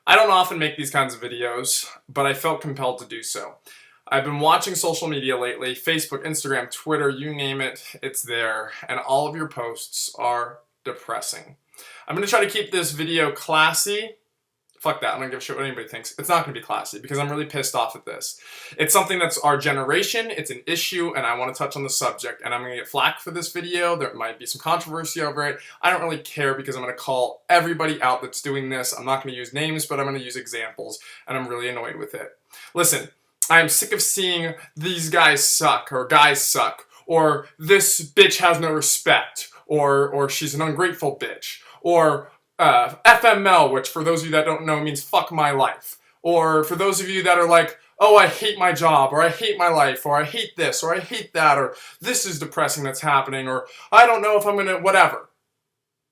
I don't often make these kinds of videos, but I felt compelled to do so. I've been watching social media lately, Facebook, Instagram, Twitter, you name it, it's there, and all of your posts are depressing. I'm going to try to keep this video classy. Fuck that, I don't give a shit what anybody thinks. It's not going to be classy because I'm really pissed off at this. It's something that's our generation, it's an issue, and I want to touch on the subject, and I'm going to get flack for this video. There might be some controversy over it. I don't really care because I'm going to call everybody out that's doing this. I'm not going to use names, but I'm going to use examples, and I'm really annoyed with it. Listen, I am sick of seeing these guys suck, or guys suck, or this bitch has no respect, or she's an ungrateful bitch, or FML, which for those of you that don't know means fuck my life. Or for those of you that are like, oh, I hate my job, or I hate my life, or I hate this, or I hate that, or this is depressing that's happening, or I don't know if I'm gonna, whatever.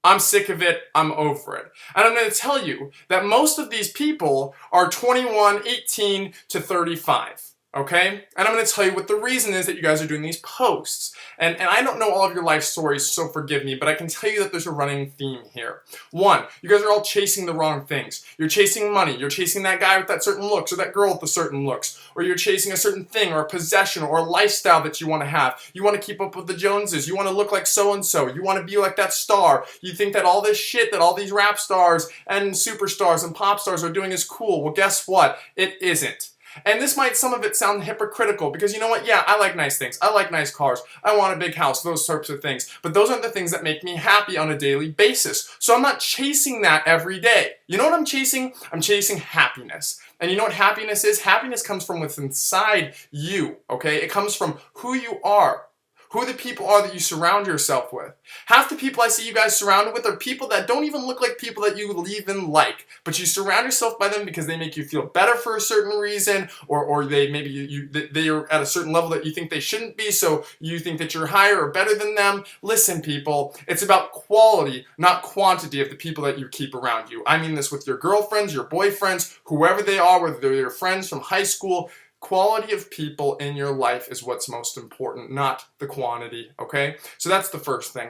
I'm sick of it, I'm over it. And I'm gonna tell you that most of these people are 21, 18 to 35. Okay? And I'm going to tell you what the reason is that you guys are doing these posts. And I don't know all of your life stories, so forgive me, but I can tell you that there's a running theme here. One, you guys are all chasing the wrong things. You're chasing money. You're chasing that guy with that certain looks, or that girl with the certain looks. Or you're chasing a certain thing, or a possession, or a lifestyle that you want to have. You want to keep up with the Joneses. You want to look like so-and-so. You want to be like that star. You think that all this shit that all these rap stars and superstars and pop stars are doing is cool. Well, guess what? It isn't. And this might, some of it sound hypocritical because you know what? Yeah, I like nice things. I like nice cars. I want a big house, those types of things. But those aren't the things that make me happy on a daily basis. So I'm not chasing that every day. You know what I'm chasing? I'm chasing happiness. And you know what happiness is? Happiness comes from within inside you, okay? It comes from who you are. Who the people are that you surround yourself with. Half the people I see you guys surrounded with are people that don't even look like people that you even like. But you surround yourself by them because they make you feel better for a certain reason, or they maybe they are at a certain level that you think they shouldn't be, so you think that you're higher or better than them. Listen, people, it's about quality, not quantity of the people that you keep around you. I mean this with your girlfriends, your boyfriends, whoever they are, whether they're your friends from high school. Quality of people in your life is what's most important, not the quantity, okay? So that's the first thing.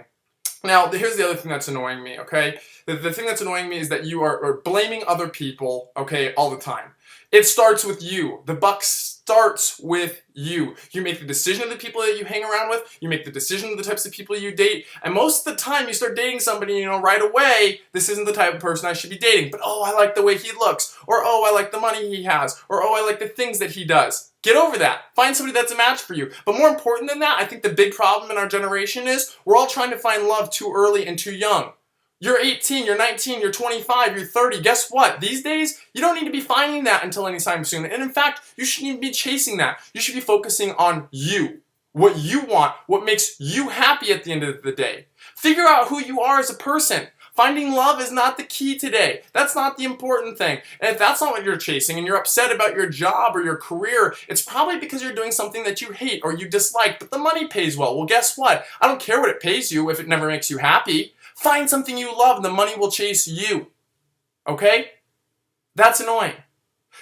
Now, here's the other thing that's annoying me, okay? The thing that's annoying me is that you are blaming other people, okay, all the time. It starts with you. The buck starts with you. You make the decision of the people that you hang around with. You make the decision of the types of people you date. And most of the time you start dating somebody, you know, right away, this isn't the type of person I should be dating. But, oh, I like the way he looks. Or, oh, I like the money he has. Or, oh, I like the things that he does. Get over that. Find somebody that's a match for you. But more important than that, I think the big problem in our generation is we're all trying to find love too early and too young. You're 18, you're 19, you're 25, you're 30. Guess what? These days, you don't need to be finding that until anytime soon. And in fact, you shouldn't even be chasing that. You should be focusing on you. What you want, what makes you happy at the end of the day. Figure out who you are as a person. Finding love is not the key today. That's not the important thing. And if that's not what you're chasing and you're upset about your job or your career, it's probably because you're doing something that you hate or you dislike, but the money pays well. Well, guess what? I don't care what it pays you if it never makes you happy. Find something you love and the money will chase you. Okay? That's annoying.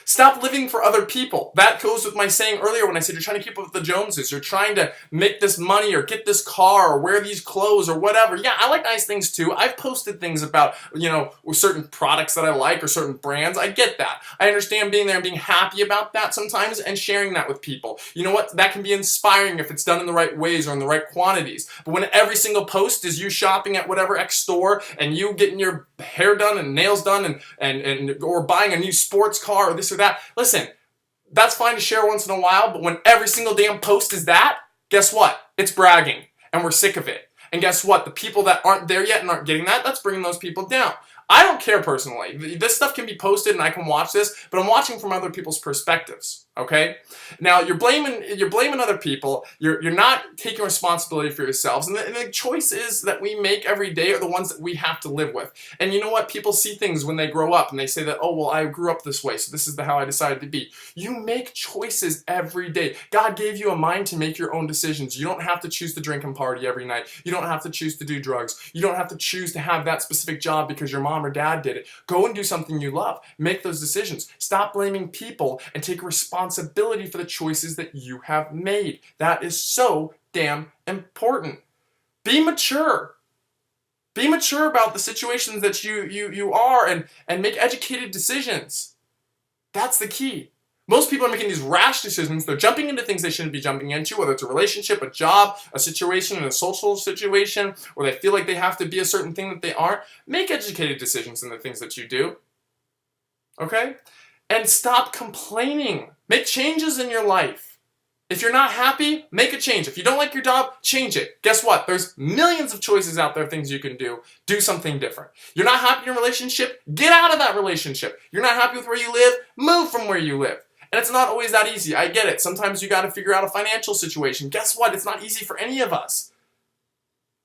Stop living for other people. That goes with my saying earlier when I said you're trying to keep up with the Joneses. You're trying to make this money or get this car or wear these clothes or whatever. Yeah, I like nice things too. I've posted things about, you know, certain products that I like or certain brands. I get that. I understand being there and being happy about that sometimes and sharing that with people. You know what? That can be inspiring if it's done in the right ways or in the right quantities. But when every single post is you shopping at whatever X store and you getting your hair done and nails done and or buying a new sports car or this or that. Listen, that's fine to share once in a while, but when every single damn post is that, guess what? It's bragging, and we're sick of it. And guess what? The people that aren't there yet and aren't getting that, that's bringing those people down. I don't care personally. This stuff can be posted and I can watch this, but I'm watching from other people's perspectives, okay? Now, you're blaming other people. You're not taking responsibility for yourselves. And the choices that we make every day are the ones that we have to live with. And you know what? People see things when they grow up and they say that, oh, well, I grew up this way, so this is how I decided to be. You make choices every day. God gave you a mind to make your own decisions. You don't have to choose to drink and party every night. You don't have to choose to do drugs. You don't have to choose to have that specific job because your mom or dad did it. Go and do something you love. Make those decisions. Stop blaming people and take responsibility for the choices that you have made. That is so damn important. Be mature. Be mature about the situations that you are and make educated decisions. That's the key. Most people are making these rash decisions. They're jumping into things they shouldn't be jumping into, whether it's a relationship, a job, a situation, a social situation, or they feel like they have to be a certain thing that they aren't. Make educated decisions in the things that you do. Okay? And stop complaining. Make changes in your life. If you're not happy, make a change. If you don't like your job, change it. Guess what? There's millions of choices out there, things you can do. Do something different. You're not happy in your relationship? Get out of that relationship. You're not happy with where you live? Move from where you live. And it's not always that easy. I get it. Sometimes you got to figure out a financial situation. Guess what? It's not easy for any of us.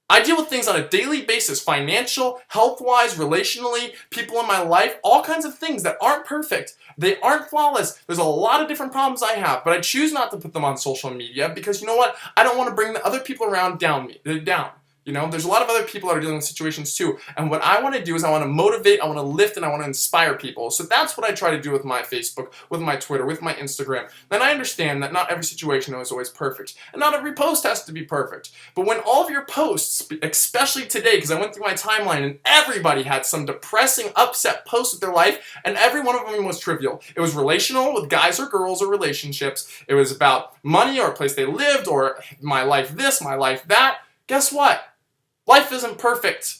I deal with things on a daily basis, financial, health-wise, relationally, people in my life, all kinds of things that aren't perfect. They aren't flawless. There's a lot of different problems I have, but I choose not to put them on social media because you know what? I don't want to bring the other people around down. You know, there's a lot of other people that are dealing with situations too. And what I want to do is I want to motivate, I want to lift, and I want to inspire people. So that's what I try to do with my Facebook, with my Twitter, with my Instagram. And I understand that not every situation is always perfect. And not every post has to be perfect. But when all of your posts, especially today, because I went through my timeline and everybody had some depressing, upset posts with their life, and every one of them was trivial. It was relational with guys or girls or relationships. It was about money or a place they lived or my life this, my life that. Guess what? Life isn't perfect,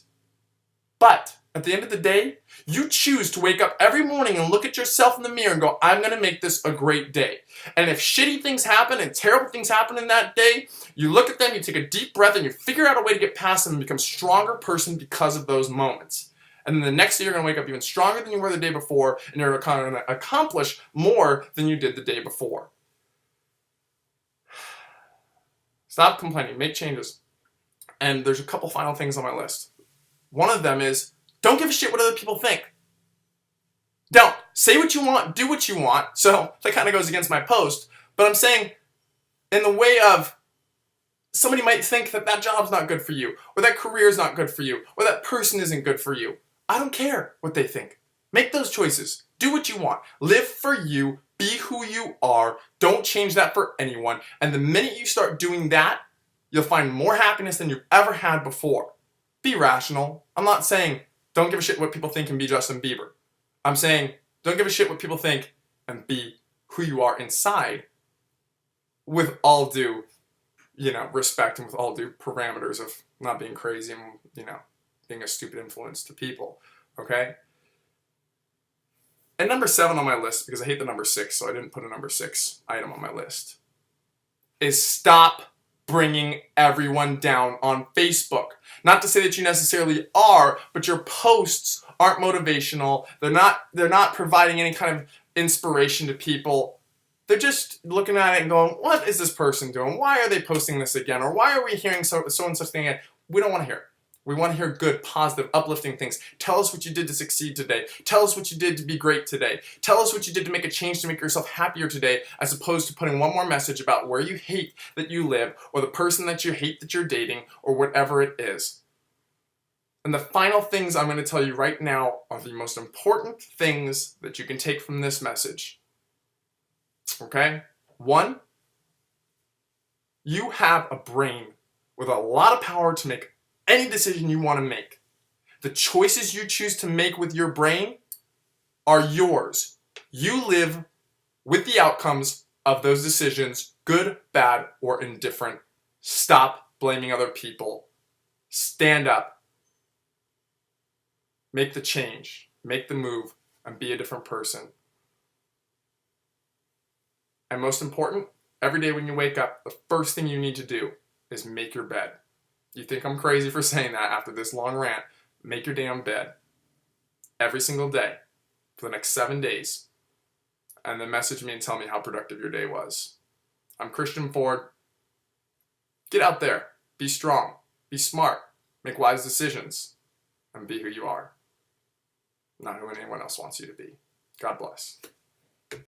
but at the end of the day, you choose to wake up every morning and look at yourself in the mirror and go, I'm going to make this a great day. And if shitty things happen and terrible things happen in that day, you look at them, you take a deep breath, and you figure out a way to get past them and become a stronger person because of those moments. And then the next day, you're going to wake up even stronger than you were the day before, and you're going to accomplish more than you did the day before. Stop complaining. Make changes. And there's a couple final things on my list. One of them is, don't give a shit what other people think. Don't. Say what you want, do what you want. So that kind of goes against my post. But I'm saying, in the way of, somebody might think that that job's not good for you, or that career is not good for you, or that person isn't good for you. I don't care what they think. Make those choices. Do what you want. Live for you. Be who you are. Don't change that for anyone. And the minute you start doing that, you'll find more happiness than you've ever had before. Be rational. I'm not saying don't give a shit what people think and be Justin Bieber. I'm saying don't give a shit what people think and be who you are inside with all due, respect and with all due parameters of not being crazy and, being a stupid influence to people. Okay? And number 7 on my list, because I hate the number 6, so I didn't put a number 6 item on my list, is stop bringing everyone down on Facebook. Not to say that you necessarily are, but your posts aren't motivational. They're not providing any kind of inspiration to people. They're just looking at it and going, what is this person doing? Why are they posting this again? Or why are we hearing so and such thing again? We don't want to hear it. We want to hear good, positive, uplifting things. Tell us what you did to succeed today. Tell us what you did to be great today. Tell us what you did to make a change to make yourself happier today, as opposed to putting one more message about where you hate that you live, or the person that you hate that you're dating, or whatever it is. And the final things I'm going to tell you right now are the most important things that you can take from this message. Okay? 1, you have a brain with a lot of power to make any decision you want to make. The choices you choose to make with your brain are yours. You live with the outcomes of those decisions, good, bad, or indifferent. Stop blaming other people. Stand up. Make the change. Make the move. And be a different person. And most important, every day when you wake up, the first thing you need to do is make your bed. You think I'm crazy for saying that after this long rant. Make your damn bed. Every single day. For the next 7 days. And then message me and tell me how productive your day was. I'm Christian Ford. Get out there. Be strong. Be smart. Make wise decisions. And be who you are. Not who anyone else wants you to be. God bless.